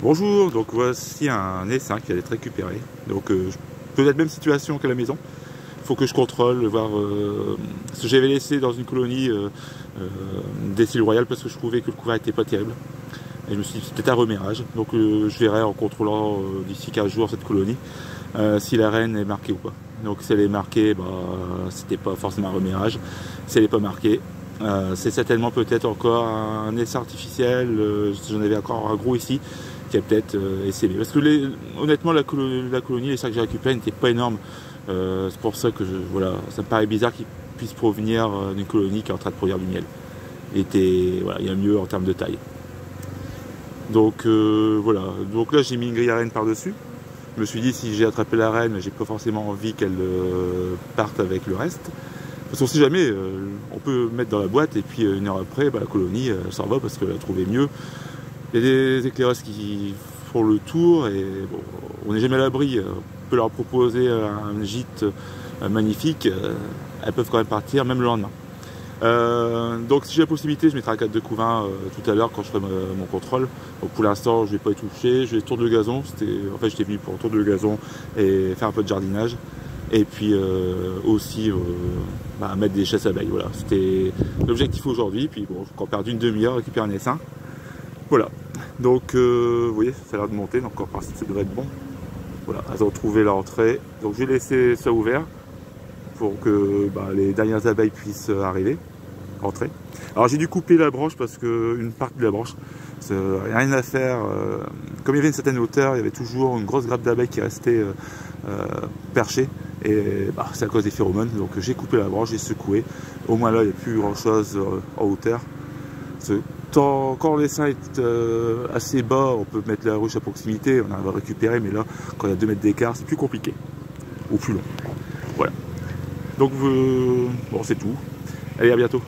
Bonjour, donc voici un essaim qui allait être récupéré. Donc peut-être même situation qu'à la maison. Il faut que je contrôle, voir ce que j'avais laissé dans une colonie des îles Royales parce que je trouvais que le couvert n'était pas terrible. Et je me suis dit c'était un remérage. Donc je verrai en contrôlant d'ici 15 jours cette colonie si la reine est marquée ou pas. Donc si elle est marquée, bah, c'était pas forcément un remérage. Si elle n'est pas marquée, c'est certainement peut-être encore un essaim artificiel. J'en avais encore un gros ici qui a peut-être essaimé. Parce que honnêtement, la colonie, les sacs que j'ai récupérés n'étaient pas énormes. C'est pour ça que voilà, ça me paraît bizarre qu'ils puissent provenir d'une colonie qui est en train de produire du miel. Voilà, il y a mieux en termes de taille. Donc voilà, donc là j'ai mis une grille à reine par-dessus. Je me suis dit si j'ai attrapé la reine, j'ai pas forcément envie qu'elle parte avec le reste. Parce qu'on sait jamais, on peut mettre dans la boîte et puis une heure après, bah, la colonie s'en va parce qu'elle a trouvé mieux. Il y a des éclaireuses qui font le tour et bon, on n'est jamais à l'abri. On peut leur proposer un gîte magnifique, elles peuvent quand même partir, même le lendemain. Donc si j'ai la possibilité, je mettrai un cadre de couvain tout à l'heure quand je ferai mon contrôle. Donc pour l'instant, je ne vais pas y toucher. Je vais tour de gazon. En fait, j'étais venu pour un tour de gazon et faire un peu de jardinage. Et puis aussi mettre des chasses abeilles. Voilà, c'était l'objectif aujourd'hui. Puis bon, j'ai encore perdu une demi-heure, récupérer un essaim. Voilà, donc vous voyez, ça a l'air de monter, donc encore par ici, ça devrait être bon. Voilà, elles ont trouvé l'entrée. Donc je vais laisser ça ouvert pour que les dernières abeilles puissent arriver, rentrer. Alors j'ai dû couper la branche parce que une partie de la branche, rien à faire. Comme il y avait une certaine hauteur, il y avait toujours une grosse grappe d'abeilles qui restait perchée. Et c'est à cause des phéromones. Donc j'ai coupé la branche, j'ai secoué. Au moins là, il n'y a plus grand chose en hauteur. Quand l'essaim est assez bas, on peut mettre la ruche à proximité, on arrive à récupérer, mais là, quand il y a 2 mètres d'écart, c'est plus compliqué, ou plus long. Voilà. Donc, bon, c'est tout. Allez, à bientôt.